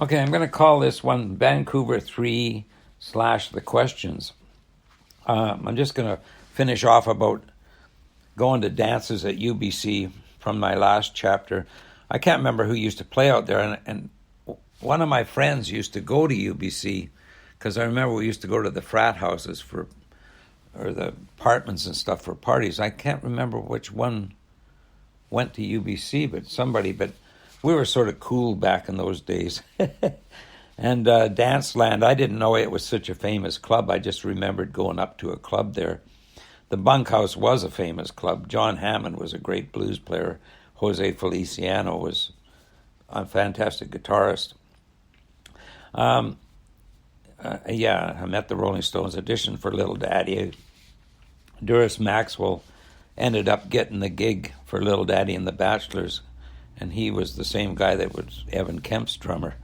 Okay, I'm going to call this one Vancouver 3 / the questions. I'm just going to finish off about going to dances at UBC from my last chapter. I can't remember who used to play out there, and one of my friends used to go to UBC because I remember we used to go to the frat houses or the apartments and stuff for parties. I can't remember which one went to UBC, but we were sort of cool back in those days. And Danceland, I didn't know it was such a famous club. I just remembered going up to a club there. The Bunkhouse was a famous club. John Hammond was a great blues player. Jose Feliciano was a fantastic guitarist. I met the Rolling Stones audition for Little Daddy. Doris Maxwell ended up getting the gig for Little Daddy and the Bachelors, and he was the same guy that was Evan Kemp's drummer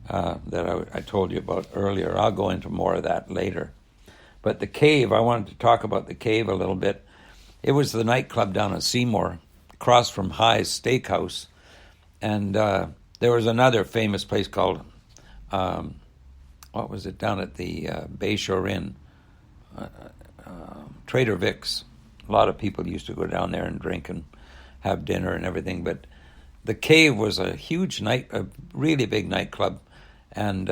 that I told you about earlier. I'll go into more of that later. But the Cave, I wanted to talk about the Cave a little bit. It was the nightclub down in Seymour, across from High's Steakhouse. And there was another famous place called, what was it, down at the Bayshore Inn, Trader Vic's. A lot of people used to go down there and drink and have dinner and everything. But the Cave was a really big nightclub. And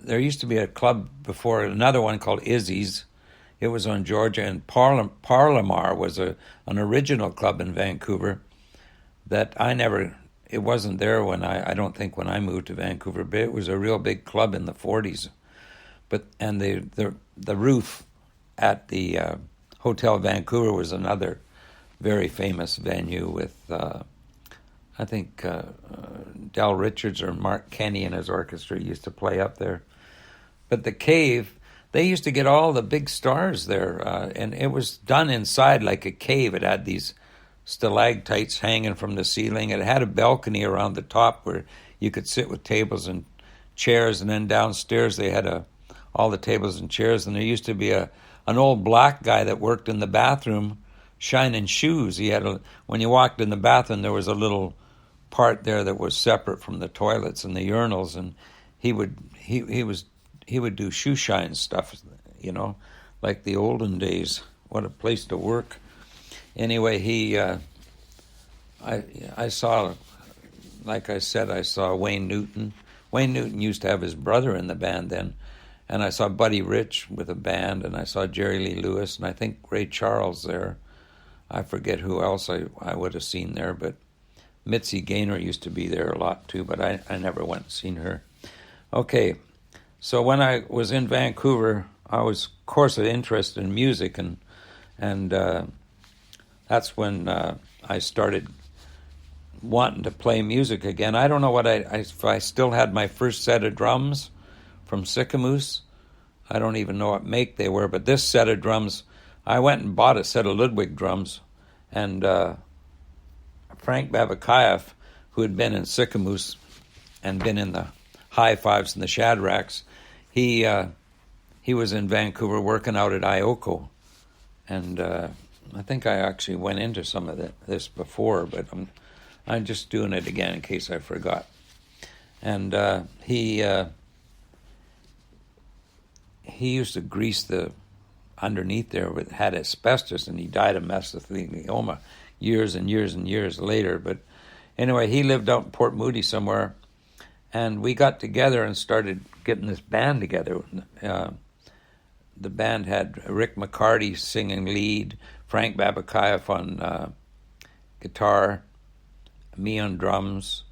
there used to be a club before, another one called Izzy's. It was on Georgia, and Parlamar was an original club in Vancouver that it wasn't there when I don't think when I moved to Vancouver, but it was a real big club in the 40s. And the roof at the Hotel Vancouver was another very famous venue with, I think Del Richards or Mark Kenny and his orchestra used to play up there. But the Cave, they used to get all the big stars there, and it was done inside like a cave. It had these stalactites hanging from the ceiling. It had a balcony around the top where you could sit with tables and chairs, and then downstairs they had all the tables and chairs, and there used to be an old black guy that worked in the bathroom shining shoes. When you walked in the bathroom, there was a little part there that was separate from the toilets and the urinals, and he would do shoe shine stuff, like the olden days. What a place to work. Anyway, I saw, like I said, I saw Wayne Newton. Wayne Newton used to have his brother in the band then, and I saw Buddy Rich with a band, and I saw Jerry Lee Lewis, and I think Ray Charles there. I forget who else I would have seen there, but Mitzi Gaynor used to be there a lot too, but I never went and seen her. Okay, so when I was in Vancouver, I was, of course, interested in music, and that's when I started wanting to play music again. I don't know if I still had my first set of drums from Sycamoose. I don't even know what make they were, but this set of drums, I went and bought a set of Ludwig drums, and Frank Babakayev, who had been in Sycamoose and been in the High Fives and the Shadracks, he was in Vancouver working out at Ioko, and I think I actually went into some of this before, but I'm just doing it again in case I forgot. And he used to grease the underneath there, had asbestos, and he died of mesothelioma years and years and years later. But anyway, he lived out in Port Moody somewhere, and we got together and started getting this band together. The band had Rick McCarty singing lead, Frank Babakayev on guitar, me on drums,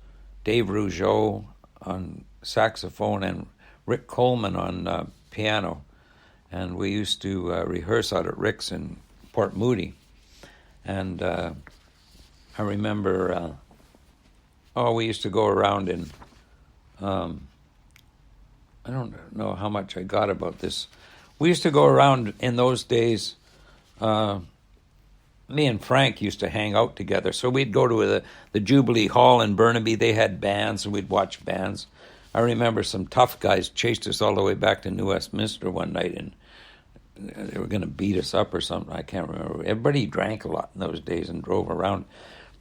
Dave Rougeau on saxophone, and Rick Coleman on piano. And we used to rehearse out at Rick's in Port Moody. And I remember, we used to go around in, I don't know how much I got about this. We used to go around in those days. Me and Frank used to hang out together. So we'd go to the Jubilee Hall in Burnaby. They had bands, and we'd watch bands. I remember some tough guys chased us all the way back to New Westminster one night, and they were going to beat us up or something. I can't remember. Everybody drank a lot in those days and drove around.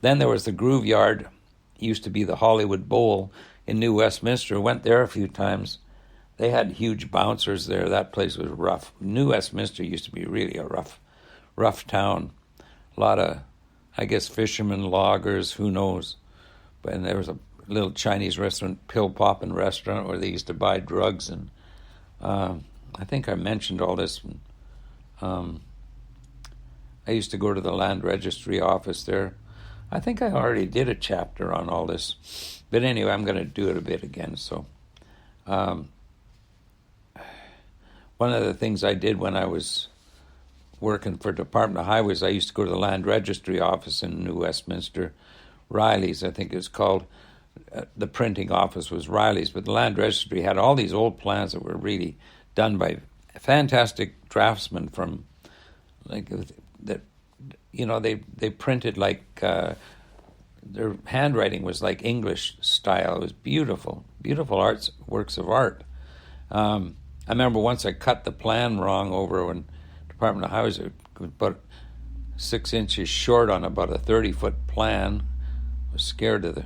Then there was the Groove Yard. It used to be the Hollywood Bowl. in New Westminster. Went there a few times. They had huge bouncers there. That place was rough. New Westminster used to be really a rough town. A lot of, I guess, fishermen, loggers, who knows. And there was a little Chinese restaurant, pill popping restaurant, where they used to buy drugs. And I think I mentioned all this. I used to go to the land registry office there. I think I already did a chapter on all this. But anyway, I'm going to do it a bit again. So one of the things I did when I was working for Department of Highways, I used to go to the land registry office in New Westminster. Riley's, I think it's called. The printing office was Riley's, but the land registry had all these old plans that were really done by fantastic draftsmen from, like, that, you know, they printed like, their handwriting was like English style. It was beautiful works of art. I remember once I cut the plan wrong over when Department of Highways, it was about 6 inches short on about a 30-foot plan. I was scared of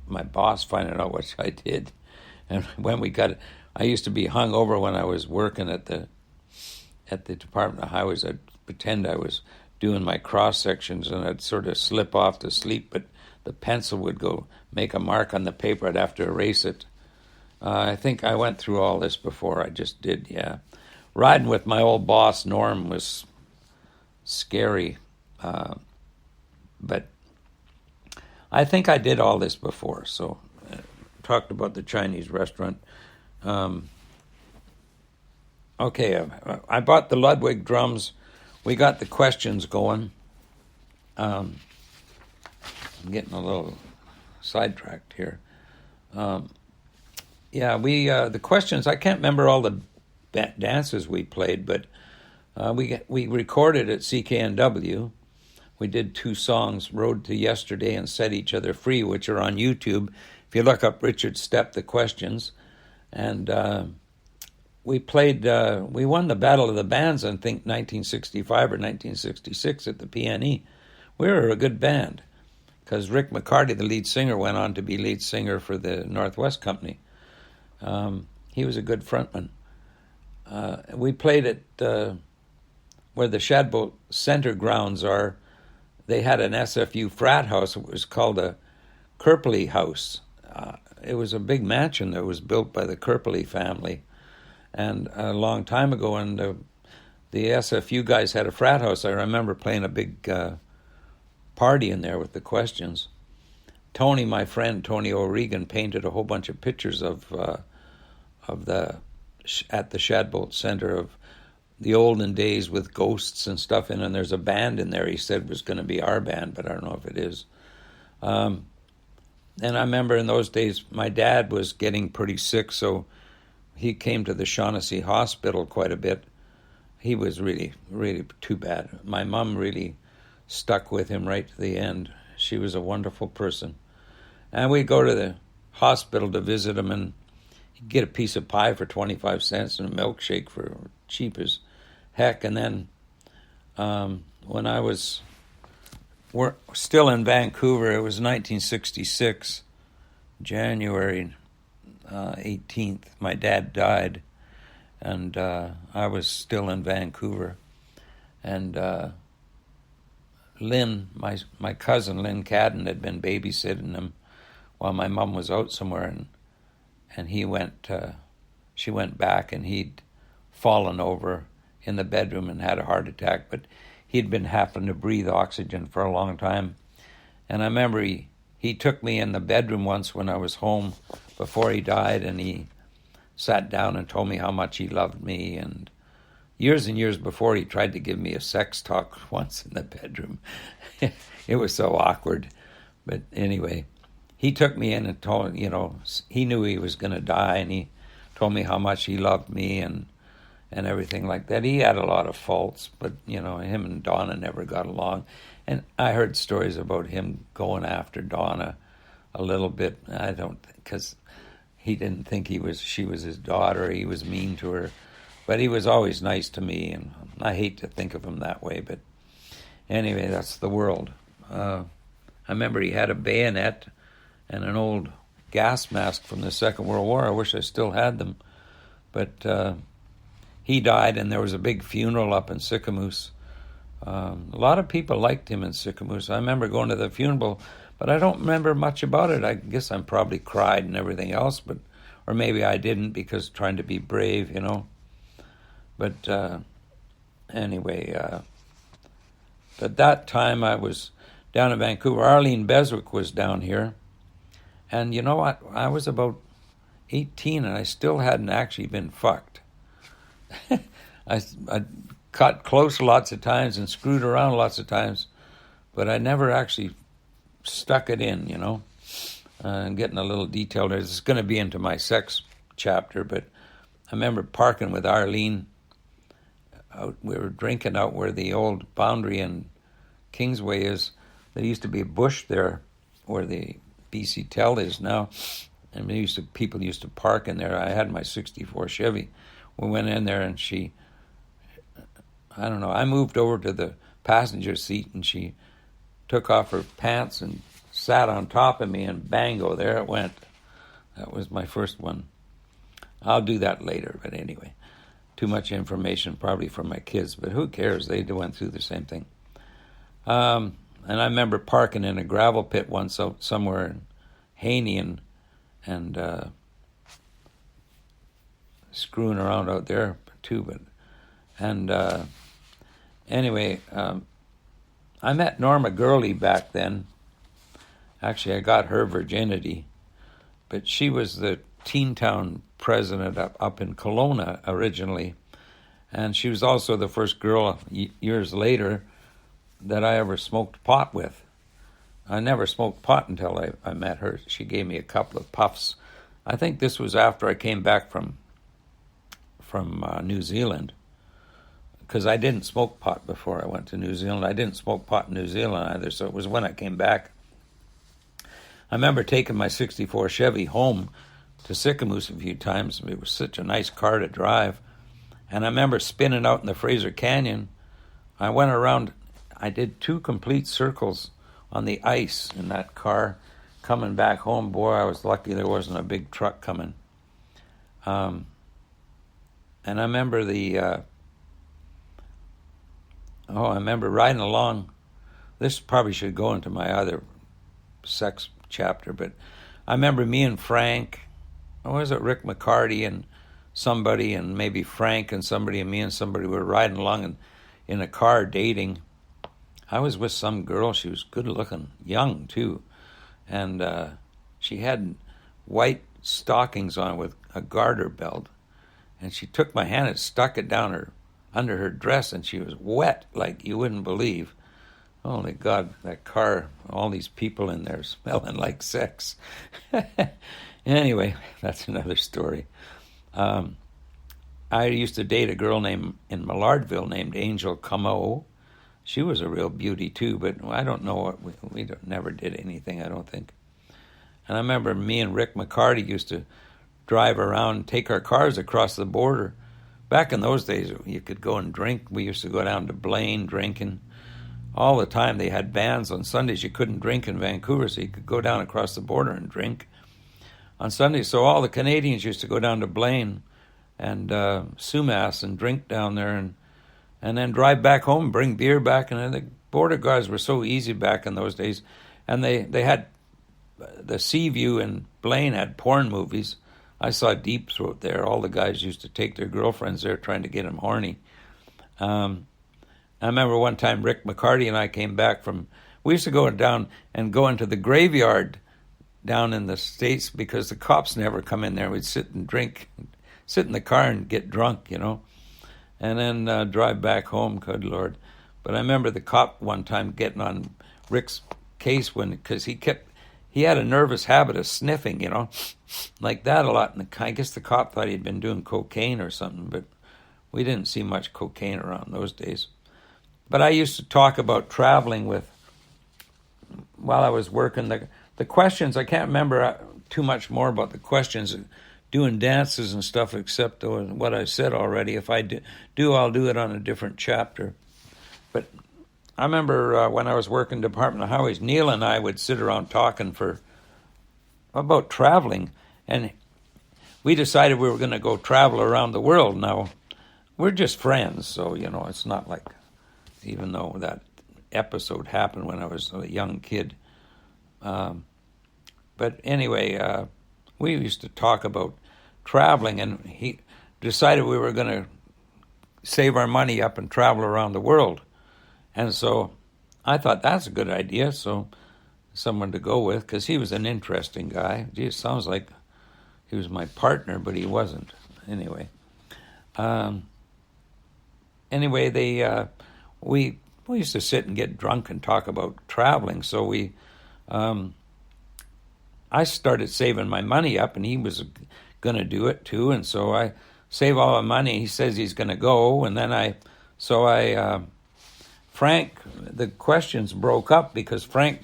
my boss finding out what I did. And when we got it, I used to be hung over when I was working at the Department of Highways. I'd pretend I was doing my cross sections, and I'd sort of slip off to sleep, but the pencil would go make a mark on the paper. I'd have to erase it. I think I went through all this before. I just did, yeah. Riding with my old boss, Norm, was scary. But I think I did all this before. So talked about the Chinese restaurant. Okay, I bought the Ludwig drums. We got the questions going. I'm getting a little sidetracked here. The questions, I can't remember all the dances we played, but we recorded at CKNW. We did 2 songs, Road to Yesterday and Set Each Other Free, which are on YouTube. If you look up Richard Stepp, the questions. And we played, we won the Battle of the Bands, I think, 1965 or 1966 at the PNE. We were a good band, because Rick McCarty, the lead singer, went on to be lead singer for the Northwest Company. He was a good frontman. We played at where the Shadbolt Center grounds are. They had an SFU frat house. It was called a Kirpley House. It was a big mansion that was built by the Kirpley family. And a long time ago, when the SFU guys had a frat house, I remember playing a big party in there with the questions. Tony, my friend, Tony O'Regan, painted a whole bunch of pictures of the at the Shadbolt Center of the olden days with ghosts and stuff in, and there's a band in there he said was going to be our band, but I don't know if it is. And I remember in those days my dad was getting pretty sick, so he came to the Shaughnessy Hospital quite a bit. He was really, really too bad. My mom really stuck with him right to the end. She was a wonderful person. And we'd go to the hospital to visit him, and he'd get a piece of pie for 25 cents and a milkshake for cheap as heck. And then when I was still in Vancouver, it was 1966, January 18th. My dad died, and I was still in Vancouver. And Lynn, my cousin Lynn Cadden, had been babysitting him while my mom was out somewhere, and she went back, and he'd fallen over in the bedroom and had a heart attack, but he'd been having to breathe oxygen for a long time. And I remember he took me in the bedroom once when I was home before he died, and he sat down and told me how much he loved me. And years before, he tried to give me a sex talk once in the bedroom. It was so awkward. But anyway, he took me in and told, he knew he was going to die, and he told me how much he loved me and everything like that. He had a lot of faults, but, him and Donna never got along. And I heard stories about him going after Donna a little bit. Because he didn't think she was his daughter. He was mean to her. But he was always nice to me, and I hate to think of him that way. But anyway, that's the world. I remember he had a bayonet and an old gas mask from the Second World War. I wish I still had them. But he died, and there was a big funeral up in Sycamoose. A lot of people liked him in Sycamoose. I remember going to the funeral, but I don't remember much about it. I guess I probably cried and everything else, or maybe I didn't because trying to be brave, you know. But anyway, at that time I was down in Vancouver. Arlene Beswick was down here. And you know what? I was about 18 and I still hadn't actually been fucked. I cut close lots of times and screwed around lots of times, but I never actually stuck it in, you know. I'm getting a little detailed. It's going to be into my sex chapter, but I remember parking with Arlene. We were drinking out where the old Boundary and Kingsway is. There used to be a bush there where the BC Tel is now, and people used to park in there. I had my 64 Chevy. We went in there, and I moved over to the passenger seat, and she took off her pants and sat on top of me, and bango, there it went. That was my first one. I'll do that later, but anyway. Too much information probably for my kids, but who cares? They went through the same thing. And I remember parking in a gravel pit once somewhere in Haney and screwing around out there too. Anyway, I met Norma Gurley back then. Actually, I got her virginity, but she was the Teen Town president up in Kelowna originally, and she was also the first girl years later that I ever smoked pot with. I never smoked pot until I met her. She gave me a couple of puffs. I think this was after I came back from New Zealand, because I didn't smoke pot before I went to New Zealand. I didn't smoke pot in New Zealand either, so it was when I came back. I remember taking my 64 Chevy home to Sycamoose a few times. It was such a nice car to drive. And I remember spinning out in the Fraser Canyon. I went around, I did 2 complete circles on the ice in that car. Coming back home, boy, I was lucky there wasn't a big truck coming. And I remember I remember riding along. This probably should go into my other sex chapter, but I remember me and Frank, was it Rick McCarty and somebody, and maybe Frank and somebody, and me and somebody were riding along in a car dating. I was with some girl. She was good looking, young too, and she had white stockings on with a garter belt, and she took my hand and stuck it down under her dress, and she was wet like you wouldn't believe. Holy God, that car, all these people in there smelling like sex. Anyway, that's another story. I used to date a girl in Millardville named Angel Camo. She was a real beauty too, but I don't know what we never did anything, I don't think. And I remember me and Rick McCarty used to drive around, take our cars across the border. Back in those days, you could go and drink. We used to go down to Blaine drinking all the time. They had bans on Sundays. You couldn't drink in Vancouver, so you could go down across the border and drink on Sundays. So all the Canadians used to go down to Blaine and Sumas and drink down there, and then drive back home, bring beer back. And the border guards were so easy back in those days. And they had the Seaview in Blaine had porn movies. I saw Deep Throat there. All the guys used to take their girlfriends there trying to get them horny. I remember one time Rick McCarty and I came back we used to go down and go into the graveyard down in the States because the cops never come in there. We'd sit and drink, sit in the car and get drunk, you know, and then drive back home, good Lord. But I remember the cop one time getting on Rick's case because he had a nervous habit of sniffing, you know, like that a lot. And I guess the cop thought he'd been doing cocaine or something, but we didn't see much cocaine around those days. But I used to talk about traveling while I was working. The questions, I can't remember too much more about the questions, doing dances and stuff, except what I said already. If I do, I'll do it on a different chapter. But I remember when I was working Department of Highways, Neil and I would sit around talking for, about traveling, and we decided we were going to go travel around the world. Now, we're just friends, so, it's not like, even though that episode happened when I was a young kid. But anyway, we used to talk about traveling, and he decided we were going to save our money up and travel around the world. And so I thought that's a good idea, so someone to go with, because he was an interesting guy. Gee, it sounds like he was my partner, but he wasn't. Anyway, we used to sit and get drunk and talk about traveling. So I started saving my money up, and he was going to do it too. And so I save all my money. He says he's going to go, and then Frank, the questions broke up because Frank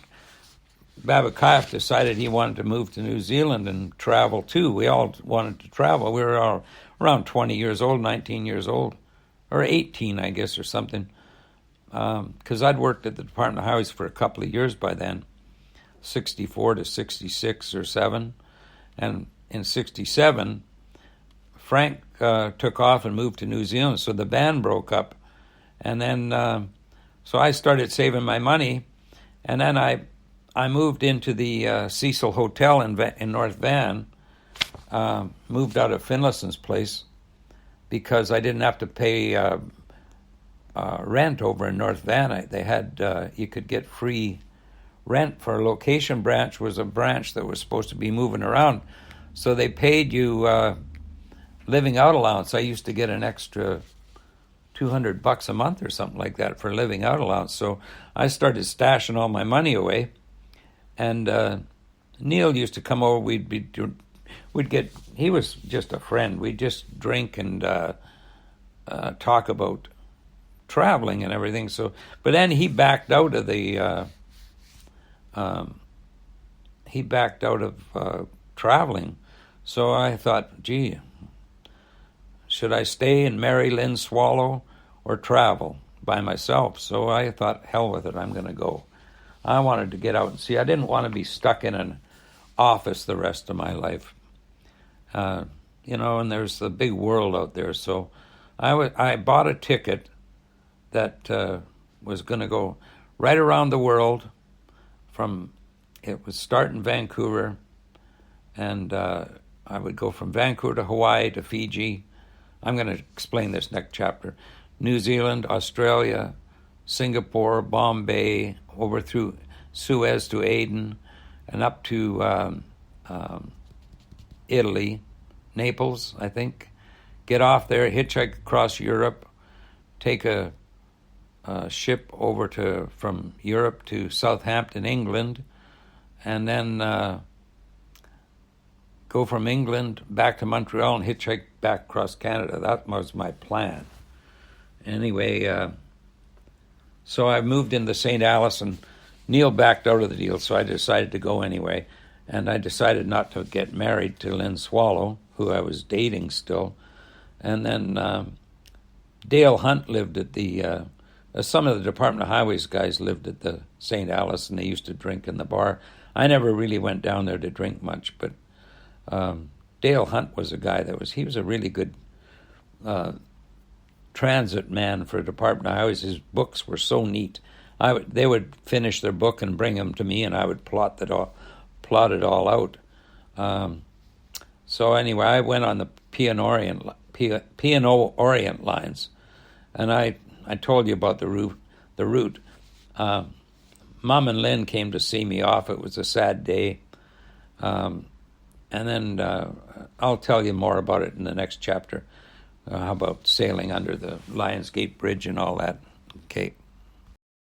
Babakayev decided he wanted to move to New Zealand and travel too. We all wanted to travel. We were all around 20 years old, 19 years old, or 18, I guess, or something. Because I'd worked at the Department of Highways for a couple of years by then, 64 to 66 or 7. And in 67, Frank took off and moved to New Zealand, so the band broke up. And then, so I started saving my money, and then I moved into the Cecil Hotel in North Van, moved out of Finlayson's place because I didn't have to pay rent over in North Van. They had you could get free rent for a location branch. Was a branch that was supposed to be moving around, so they paid you living out allowance. I used to get an extra $200 a month or something like that for living out allowance. So I started stashing all my money away. And Neil used to come over. He was just a friend. We'd just drink and talk about traveling and everything. So, but then he backed out of traveling. So I thought, gee, should I stay and marry Lynn Swallow or travel by myself? So I thought, hell with it, I'm going to go. I wanted to get out and see. I didn't want to be stuck in an office the rest of my life. And there's the big world out there. So I bought a ticket that was going to go right around the world. It would start in Vancouver, and I would go from Vancouver to Hawaii to Fiji. I'm going to explain this next chapter. New Zealand, Australia, Singapore, Bombay, over through Suez to Aden, and up to Italy, Naples, I think. Get off there, hitchhike across Europe, take a ship over from Europe to Southampton, England, and then go from England back to Montreal and hitchhike back across Canada. That was my plan. Anyway, so I moved into St. Alice, and Neil backed out of the deal, so I decided to go anyway. And I decided not to get married to Lynn Swallow, who I was dating still. And then Dale Hunt lived at some of the Department of Highways guys lived at the St. Alice, and they used to drink in the bar. I never really went down there to drink much, but Dale Hunt was a guy he was a really good transit man for Department of Highways. His books were so neat. They would finish their book and bring them to me, and I would plot it all out. So anyway, I went on the P&O Orient lines, and I told you about the route. Mom and Lynn came to see me off. It was a sad day. And then I'll tell you more about it in the next chapter. How about sailing under the Lionsgate Bridge and all that? Okay.